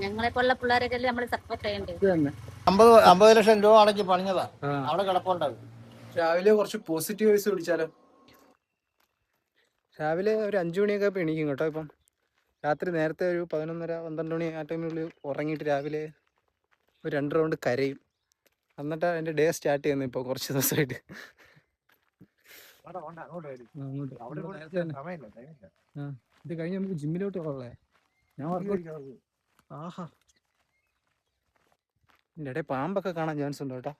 ഞങ്ങളെ പോലുള്ള പിള്ളേരൊക്കെ നമ്മൾ സപ്പോർട്ട് ചെയ്യേണ്ടത്. 50 ലക്ഷം രൂപ അടച്ച് പണിഞ്ഞതാ, അവിടെ കിടപ്പുണ്ടാവും. രാവിലെ കുറച്ച് പോസിറ്റീവ് വൈസ് പിടിച്ചാലോ? രാവിലെ ഒരു 5 മണിയൊക്കെ എണീക്കും കേട്ടോ. ഇപ്പം രാത്രി നേരത്തെ ഒരു 11:30-12 മണി ആ ടൈമിനുള്ളിൽ ഉറങ്ങിയിട്ട് രാവിലെ ഒരു 2 റൗണ്ട് കരയും. എന്നിട്ടാണ് എൻ്റെ ഡേ സ്റ്റാർട്ട് ചെയ്യുന്നത് ഇപ്പോൾ കുറച്ച് ദിവസമായിട്ട്. ഇത് കഴിഞ്ഞ് നമുക്ക് ജിമ്മിലോട്ട് പോകാനുള്ളേ. ഞാൻ ആഹാ, എൻ്റെ ഇടയിൽ പാമ്പൊക്കെ കാണാൻ ചാൻസ് ഉണ്ട് കേട്ടോ.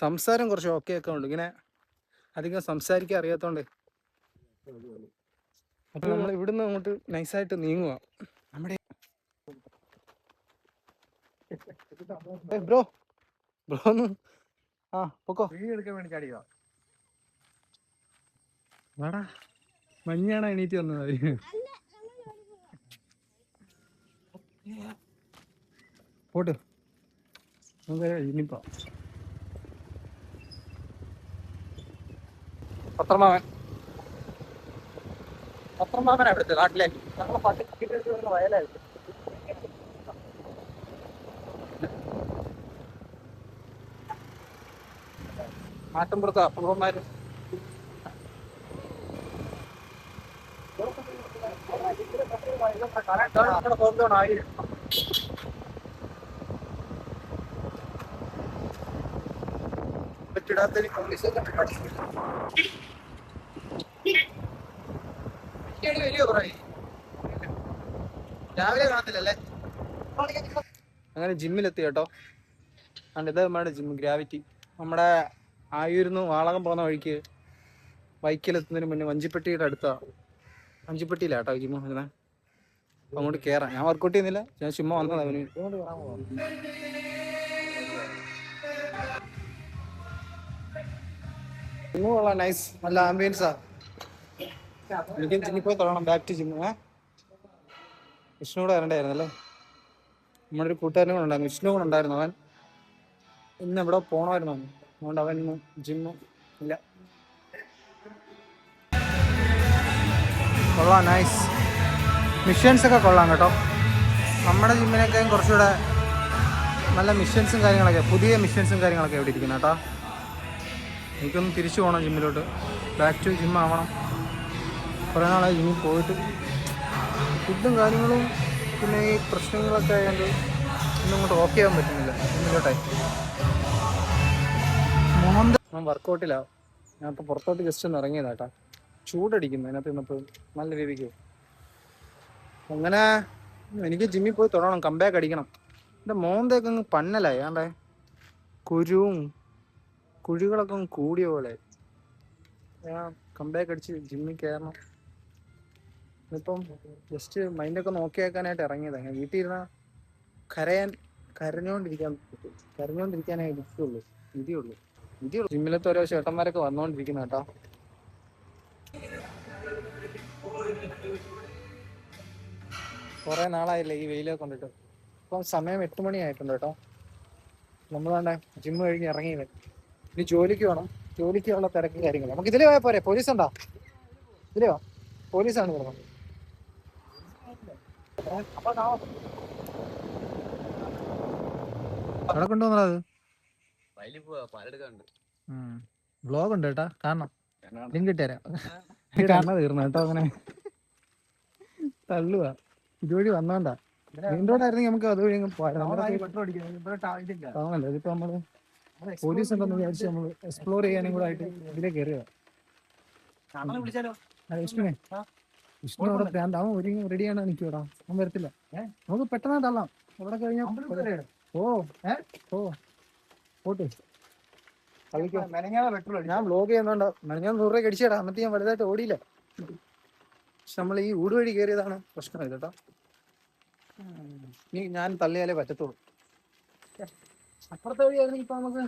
സംസാരം കുറച്ച് ഓക്കെ ഒക്കെ ഉണ്ട്, ഇങ്ങനെ അധികം സംസാരിക്കാൻ അറിയാത്തോണ്ട്. അപ്പൊ നമ്മൾ ഇവിടുന്ന് അങ്ങോട്ട് നൈസായിട്ട് നീങ്ങുക. നമ്മുടെ ബ്രോ ബ്രോ ഒന്ന് പൊക്കോ. എടുക്കാൻ വേണ്ടി ചാടിയോ? വേടാ, മഞ്ഞാണ് എണീറ്റ് വന്നത്. പോട്ട് ഇനിയിപ്പോ പത്രമാമനാ ഇവിടുത്തെ നാട്ടിലെ. നമ്മളെ പട്ടി വയലായിരുന്നു. നാട്ടിൻപുറത്ത് അപ്പൂർവന്മാര് രാവിലെ കാണത്തില്ലല്ലേ. അങ്ങനെ ജിമ്മിലെത്തി കേട്ടോ. ഇത് നമ്മുടെ ജിം ഗ്രാവിറ്റി. നമ്മുടെ ആയൂരിന്ന് വാളകം പോകുന്ന വഴിക്ക് ബൈക്കിലെത്തുന്നതിന് മുന്നേ വഞ്ചിപ്പെട്ടിയുടെ അടുത്താ. വഞ്ചിപ്പെട്ടിയില്ല കേട്ടോ ജിമ്മ് വരുന്നത്. അപ്പം അങ്ങോട്ട് കയറാം. ഞാൻ വർക്കൗട്ട് ചെയ്യുന്നില്ല, ഞാൻ ചുമ്മാ വന്നത് അവന്. നൈസ്, നല്ല ആംബിയൻസാ. എനിക്ക് ജിമ്മിൽ പോയി തുടങ്ങണം. Back to gym. വിഷ്ണു കൂടെ വരണ്ടായിരുന്നല്ലേ. നമ്മുടെ ഒരു കൂട്ടുകാരനും കൂടെ ഉണ്ടായിരുന്നു, വിഷ്ണു കൂടെ ഉണ്ടായിരുന്നു. അവൻ ഇന്ന് എവിടെ പോകണമായിരുന്നു, അതുകൊണ്ട് അവൻ ഇന്ന് ജിമ്മ് ഇല്ല. കൊള്ളാം, നൈസ്. മിഷൻസൊക്കെ കൊള്ളാം കേട്ടോ. നമ്മുടെ ജിമ്മിനൊക്കെ കുറച്ചുകൂടെ നല്ല മിഷൻസും കാര്യങ്ങളൊക്കെ, പുതിയ മിഷൻസും കാര്യങ്ങളൊക്കെ ഇവിടെ ഇരിക്കുന്നത് കേട്ടോ. എനിക്കൊന്ന് തിരിച്ചു പോകണം ജിമ്മിലോട്ട്. ബാക്ക് ടു ജിം ആവണം. കുറേ നാളായി ജിമ്മിൽ പോയിട്ട്. ഫുഡും കാര്യങ്ങളും പിന്നെ ഈ പ്രശ്നങ്ങളൊക്കെ ആയതുകൊണ്ട് ഒന്നും ഇങ്ങോട്ട് ഓക്കെ ചെയ്യാൻ പറ്റുന്നില്ല ജിമ്മിലോട്ടായി. ഞാൻ വർക്കൗട്ടിലാണ്. ഞാൻ ഇപ്പോൾ പുറത്തോട്ട് ജസ്റ്റ് ഒന്ന് ഇറങ്ങിയതാട്ടാ. ചൂടടിക്കുന്നു അതിനകത്ത് നിന്നപ്പോൾ നല്ല രീതിക്ക്. അങ്ങനെ എനിക്ക് ജിമ്മിൽ പോയി തുടങ്ങണം, കംബാക്ക് അടിക്കണം. എൻ്റെ മോന്തയൊക്കെ അങ്ങ് പന്നലായി. ആണ്ടേ കുഴികളൊക്കെ അങ്ങ് കൂടിയ പോലെ. ഞാൻ കംബാക്ക് അടിച്ച് ജിമ്മിൽ കയറണം. ഇപ്പം ജസ്റ്റ് മൈൻഡൊക്കെ നോക്കിയാക്കാനായിട്ട് ഇറങ്ങിയതാണ്. ഞാൻ വീട്ടിൽ ഇരുന്നാൽ കരഞ്ഞോണ്ടിരിക്കാനേ ഇരിക്കുള്ളൂ. വിധിയുള്ളൂ. ജിമ്മിലത്തെ ഓരോ ചേട്ടന്മാരൊക്കെ വന്നുകൊണ്ടിരിക്കുന്ന കേട്ടോ. കുറേ നാളായില്ലേ ഈ വെയിലൊക്കെ കൊണ്ടിട്ട്. ഇപ്പം സമയം 8 മണിയായിട്ടുണ്ട് കേട്ടോ. നമ്മൾ വേണ്ട ജിമ്മ് കഴിഞ്ഞ് ഇറങ്ങിയത്. ഇനി ജോലിക്ക് വേണം. ജോലിക്കുള്ള തിരക്കും കാര്യങ്ങളും. നമുക്ക് ഇതിലേ പോയാൽ പോരെ? പോലീസ് ഉണ്ടോ? ഇതിലോ? പോലീസാണ് പറഞ്ഞത്. അവിടെ കൊണ്ടുവന്നത് ബ്ലോഗ് ഉണ്ട് കേട്ടാ, കാണണം. ലിങ്ക് ഇട്ടുതരാം. കാണാൻ തീർന്നു കേട്ടോ. അങ്ങനെ തള്ളുക. ഇതുവഴി വന്നോണ്ടാ. മെയിൻ റോഡായിരുന്നെങ്കിൽ നമുക്ക് അതുവഴി പോകാമല്ലോ. ഇതിപ്പോ നമ്മള് പോലീസ് ഉണ്ടെന്ന് വിചാരിച്ച് നമ്മൾ എക്സ്പ്ലോർ ചെയ്യാനും കൂടെ ആയിട്ട് ഇതിലേ കയറുക. വിഷ്ണു അവിടെ ഭ്രാന്ത്. അവൻ ഒരുങ്ങി റെഡിയാണ് നിൽക്കൂടാ. അവൻ വരത്തില്ല. നമുക്ക് പെട്ടെന്ന് തള്ളാം. അവിടെ കഴിഞ്ഞാൽ പോട്ട്. ഞാൻ വ്ലോഗ് ചെയ്യുന്നുണ്ടോ? ഞാൻ 100 രൂപ അടിച്ചേടാ. എന്നിട്ട് ഞാൻ വലുതായിട്ട് ഓടിയില്ല. പക്ഷെ നമ്മൾ ഈ ഊട് വഴി കയറിയതാണ് പ്രശ്നം കേട്ടോ. ഇനി ഞാൻ തള്ളിയാലേ പറ്റത്തുള്ളൂ. അപ്പുറത്തെ വഴിയായിരുന്നു. ഇപ്പൊ നമുക്ക്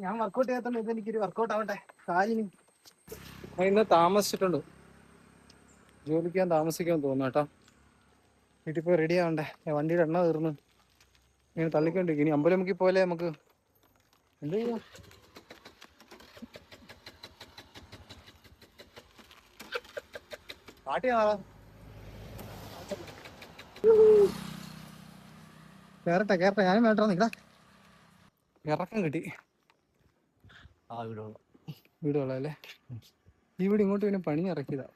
ഞാൻ വർക്കൗട്ട് ചെയ്യാത്തോണ്ട് ഇതെനിക്കൊരു വർക്കൗട്ട് ആവട്ടെ കാലിന്. ഞാൻ ഇന്ന് താമസിച്ചിട്ടുണ്ട്. ജോലിക്കാൻ താമസിക്കാൻ തോന്നുന്നു കേട്ടോ. വീട്ടിൽ പോയി റെഡി ആവണ്ടേ. വണ്ടിയുടെ എണ്ണ തീർന്ന് ഇങ്ങനെ തള്ളിക്കൊണ്ടിരിക്കും. ഇനി അമ്പലമുക്കി പോലെ നമുക്ക് എന്ത് ചെയ്യാം. കേറട്ടെ ഞാനും വേണ്ട നിക്കടാ. ഇറക്കം കിട്ടി. വീടുകളല്ലേ ഈ വീട് ഇങ്ങോട്ട് പിന്നെ പണി ഇറക്കിയതാ.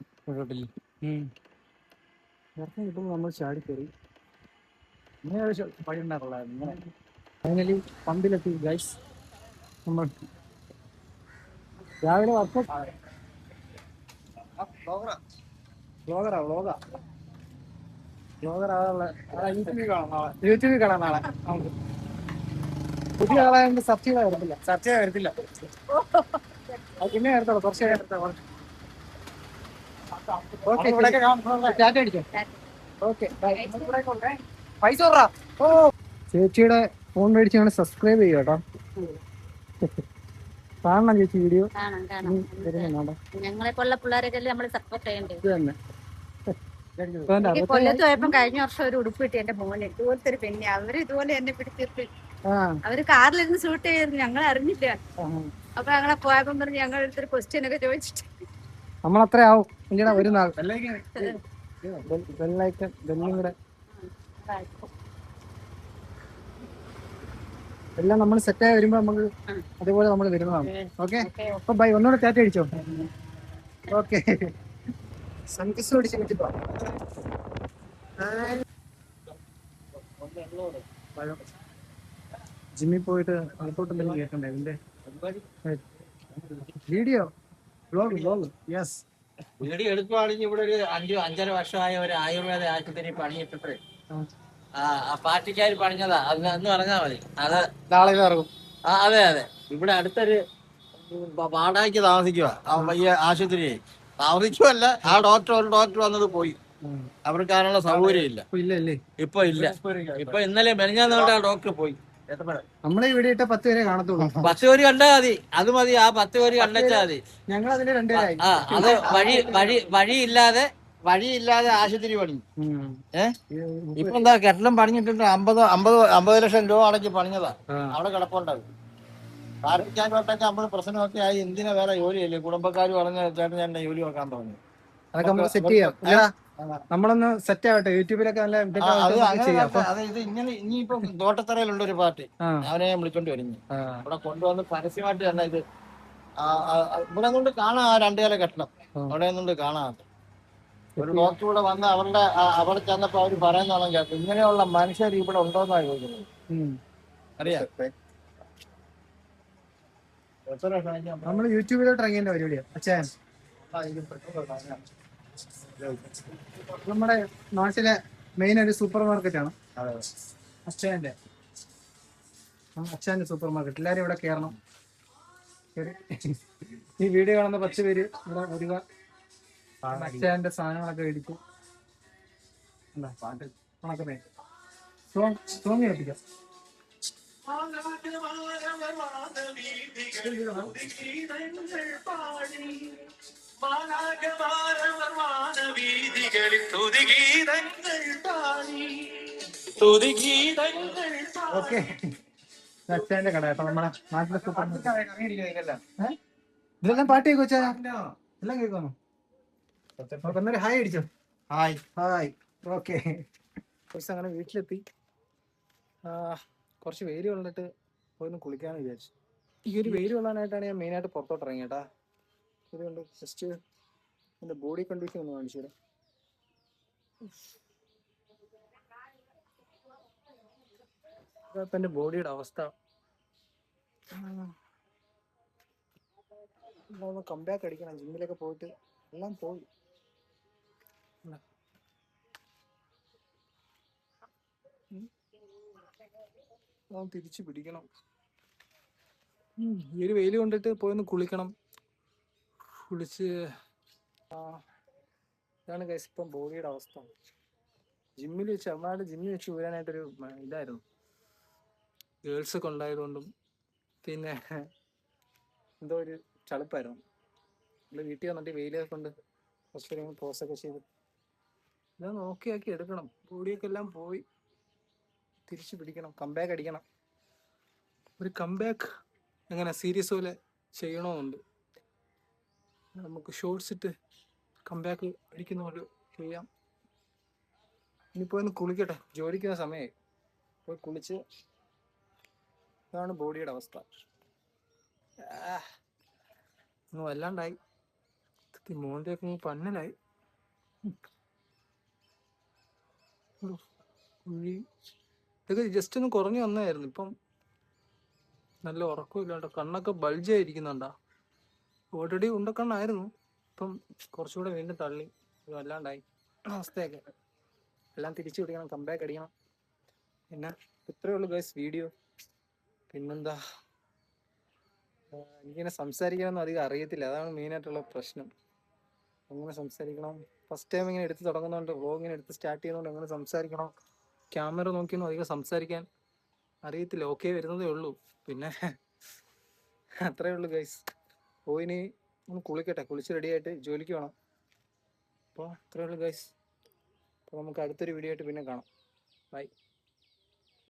ഇറക്കം കിട്ടുമ്പോൾ നമ്മൾ ചാടി കയറി. ഫൈനലി പമ്പിലെത്തി ഗൈസ്. നമ്മൾ രാവിലെ യൂട്യൂബിൽ കാണാം നാളെ. പുതിയ ആളായതുകൊണ്ട് സബ്സിഡി വരത്തില്ല. പിന്നെ എടുത്തോളൂ, കുറച്ച് എടുത്തോളൂ. പൈസ ചേച്ചിയുടെ ഫോൺ മേടിച്ച് ഞങ്ങൾ സബ്സ്ക്രൈബ് ചെയ്യും കേട്ടോ. കാണണം ചേച്ചി വീഡിയോ. ഞങ്ങളെ പോലുള്ള പിള്ളേരൊക്കെ നമ്മൾ സപ്പോർട്ട് ചെയ്യണ്ടേ. ഇത് തന്നെ കൊല്ലത്ത് പോയപ്പോ കഴിഞ്ഞ വർഷം ഒരു ഉടുപ്പ് കിട്ടി എന്റെ മോന് ഇതുപോലത്തെ ഒരു പെണ്ണി. അവര് ഇതുപോലെ എന്നെ പിടിച്ചിട്ട് അവര് കാറിലിരുന്ന് ഷൂട്ട് ചെയ്തിരുന്നു, ഞങ്ങൾ അറിഞ്ഞില്ല. അപ്പൊ ഞങ്ങളെ പോയപ്പോ പറഞ്ഞ് ഞങ്ങൾ എടുത്തൊരു ക്വസ്റ്റ്യൻ ഒക്കെ ചോദിച്ചിട്ട് നമ്മളത്ര ആവും ഇങ്ങനെ ഒരു നാൾ എല്ലാം നമ്മൾ സെറ്റായി വരുമ്പോ നമുക്ക് അതേപോലെ നമ്മൾ വരുന്നതാണ്. ഓക്കെ അപ്പൊ ബൈ. ഒന്നുകൂടെ ടാറ്റ അടിച്ചോ. ഓക്കെ സൺകിസ് അടിച്ച് ജിമ്മിൽ പോയിട്ട് അകത്തോട്ട് എന്തെങ്കിലും കേൾക്കണ്ടേ ഇതിന്റെ വീഡിയോ യെസ്. വീഡിയോ എടുക്കുവാണെങ്കിൽ ഇവിടെ ഒരു 5-5.5 വർഷമായ ഒരു ആയുർവേദ ആശുപത്രി പണിയിട്ടിട്ട് ആ പാർട്ടിക്കാർ പണിഞ്ഞതാ. അന്ന് പറഞ്ഞാൽ മതി. അത് നാളെ ഇറങ്ങും. അതെ. ഇവിടെ അടുത്തൊരു വാടകയ്ക്ക് താമസിക്കുക ഈ ആശുപത്രി. താമസിക്കുമല്ല, ആ ഒരു ഡോക്ടർ വന്നത് പോയി. അവർക്കാനുള്ള സൗകര്യം ഇല്ല. ഇപ്പൊ ഇല്ല. ഇപ്പൊ ഇന്നലെ മെനഞ്ഞാന്ന് ആ ഡോക്ടർ പോയി. നമ്മളെ ഇവിടെ ഇട്ട 10 പേരെ കാണത്തുള്ളൂ. 10 പേര് കണ്ടാ മതി. അത് മതി. ആ 10 പേര് കണ്ടാ മതി. ഞങ്ങൾ അതിന് 2 പേരായി. അത് വഴിയില്ലാതെ ആശുപത്രി പണി. ഇപ്പൊ എന്താ കെട്ടിടം പണിഞ്ഞിട്ടുണ്ട്. 50 ലക്ഷം രൂപ അടക്കി പണിഞ്ഞതാ. അവിടെ കിടപ്പുണ്ടാവും. പാർട്ടിക്കാരോട്ടൊക്കെ 50 പ്രശ്നമൊക്കെ ആയി. എന്തിനാ വേറെ ജോലിയല്ലേ? കുടുംബക്കാർ പറഞ്ഞ ചേട്ടൻ ഞാൻ ജോലി നോക്കാൻ പറഞ്ഞു. അതൊക്കെ നമുക്ക് സെറ്റ് ചെയ്യാം. നമ്മളൊന്ന് സെറ്റ് ആവട്ടെ. യൂട്യൂബിലൊക്കെ നല്ല ഇത് ഇങ്ങനെ ഇനിയിപ്പോ തോട്ടത്തറയിലുള്ള ഒരു പാർട്ടി അവനെ വിളിച്ചോണ്ട് വരുന്നു. ഇവിടെ കൊണ്ടുവന്ന് പരസ്യമായിട്ട് തന്നെ ഇത് ഇവിടെ കൊണ്ട് കാണാം. ആ 2 നില കെട്ടണം അവിടെ നിന്നുകൊണ്ട് കാണാം. ഒരു ഡോക്ടർ കൂടെ വന്ന് അവിടെ ചെന്നപ്പോ അവര് പറയുന്നതാണ് കേട്ടോ, ഇങ്ങനെയുള്ള മനുഷ്യർ ഇവിടെ ഉണ്ടോന്നാണ് ചോദിക്കുന്നത്. അറിയാം. നമ്മള് യൂട്യൂബിലോട്ട് ഇറങ്ങിയ പരിപാടിയാ. അച്ഛൻ നമ്മുടെ നാട്ടിലെ മെയിൻ ഒരു സൂപ്പർ മാർക്കറ്റാണ് അച്ഛൻ്റെ സൂപ്പർ മാർക്കറ്റ്. എല്ലാരും ഇവിടെ കയറണം. ഈ വീഡിയോ കാണുന്ന 10 പേര് ഇവിടെ വരിക. അച്ഛൻ്റെ സാധനങ്ങളൊക്കെ മേടിക്കും. സോങ് കേൾപ്പിക്കാം. ഓക്കെ അച്ഛൻ്റെ കട കേട്ടോ. നമ്മുടെ നാട്ടിലെ സൂപ്പർ മാർക്കറ്റ്. ഇതെല്ലാം പാട്ട് കേൾക്കും അച്ഛാ. എല്ലാം കേൾക്കുന്നു. എന്നൊരു ഹായ് അടിച്ചോ. ഹായ്. ഓക്കെ കുറച്ച് അങ്ങനെ വീട്ടിലെത്തി. കുറച്ച് വെയിൽ കൊണ്ടിട്ട് പോയിന്ന് കുളിക്കാന്ന് വിചാരിച്ചു. ഈ ഒരു വെയിൽ കൊള്ളാനായിട്ടാണ് ഞാൻ മെയിനായിട്ട് പുറത്തോട്ട് ഇറങ്ങിയേട്ടാ. ഇതുകൊണ്ട് ജസ്റ്റ് എൻ്റെ ബോഡി കണ്ടീഷൻ ഒന്ന് കാണിച്ചു തരാം. ഇതപ്പം എൻ്റെ ബോഡിയുടെ അവസ്ഥ. ഒന്ന് കംബാക്ക് അടിക്കണം. ജിമ്മിലൊക്കെ പോയിട്ട് എല്ലാം പോയി. തിരിച്ചു പിടിക്കണം. ഈ ഒരു വെയിൽ കൊണ്ടിട്ട് പോയൊന്ന് കുളിക്കണം. കുളിച്ച് ഇതാണ് ഗൈസ് ഇപ്പം ബോഡിയുടെ അവസ്ഥ. ജിമ്മിൽ വെച്ച് എറണാകുളം ജിമ്മിൽ വെച്ച് ഊരാനായിട്ടൊരു ഇതായിരുന്നു. ഗേൾസൊക്കെ ഉണ്ടായതുകൊണ്ടും പിന്നെ എന്തോ ഒരു ചളുപ്പായിരുന്നു. നമ്മൾ വീട്ടിൽ വന്നിട്ട് വെയിലൊക്കെ കൊണ്ട് കുറച്ച് പോസൊക്കെ ചെയ്ത് ഇതാ നോക്കിയാക്കി എടുക്കണം. ബോഡിയൊക്കെ എല്ലാം പോയി. തിരിച്ചു പിടിക്കണം. കംബാക്ക് അടിക്കണം. ഒരു കംബാക്ക് എങ്ങനെ സീരീസ് പോലെ ചെയ്യണമെന്നുണ്ട്. നമുക്ക് ഷോർട്സ് ഇട്ട് കംബാക്ക് അടിക്കുന്ന പോലെ ചെയ്യാം. ഇനിയിപ്പോൾ ഒന്ന് കുളിക്കട്ടെ, ജോലിക്കുന്ന സമയമായി. പോയി കുളിച്ച്, ഇതാണ് ബോഡിയുടെ അവസ്ഥ. ഒന്ന് വല്ലാണ്ടായി, മോന്റെയൊക്കെ പന്നലായി. ഇതൊക്കെ ജസ്റ്റ് ഒന്ന് കുറഞ്ഞു വന്നായിരുന്നു. ഇപ്പം നല്ല ഉറക്കമില്ലാണ്ട് കണ്ണൊക്കെ ബൾജായിരിക്കുന്നുണ്ടാ. ഓൾറെഡി ഉണ്ടക്കണ്ണായിരുന്നു, ഇപ്പം കുറച്ചുകൂടെ വീണ്ടും തള്ളി, വല്ലാണ്ടായി അവസ്ഥയൊക്കെ. എല്ലാം തിരിച്ചു പിടിക്കണം, കംബാക്ക് അടിക്കണം. പിന്നെ ഇത്രയേ ഉള്ളൂ ഗൈസ് വീഡിയോ. പിന്നെന്താ, എനിക്കിങ്ങനെ സംസാരിക്കാനൊന്നും അധികം അറിയത്തില്ല, അതാണ് മെയിനായിട്ടുള്ള പ്രശ്നം. എങ്ങനെ സംസാരിക്കണം, ഫസ്റ്റ് ടൈം ഇങ്ങനെ എടുത്ത് തുടങ്ങുന്നതുകൊണ്ട്, വ്ളോഗ് ഇങ്ങനെ എടുത്ത് സ്റ്റാർട്ട് ചെയ്യുന്നതുകൊണ്ട് എങ്ങനെ സംസാരിക്കണം, ക്യാമറ നോക്കിയൊന്നും അധികം സംസാരിക്കാൻ അറിയത്തില്ല. ഓക്കെ വരുന്നതേ ഉള്ളൂ. പിന്നെ അത്രയേ ഉള്ളൂ ഗൈസ്. പോയിനി ഒന്ന് കുളിക്കട്ടെ, കുളിച്ച് റെഡിയായിട്ട് ജോലിക്ക് വേണം. അപ്പോൾ അത്രയേ ഉള്ളൂ ഗൈസ്. അപ്പോൾ നമുക്ക് അടുത്തൊരു വീഡിയോ ആയിട്ട് പിന്നെ കാണാം. ബൈ.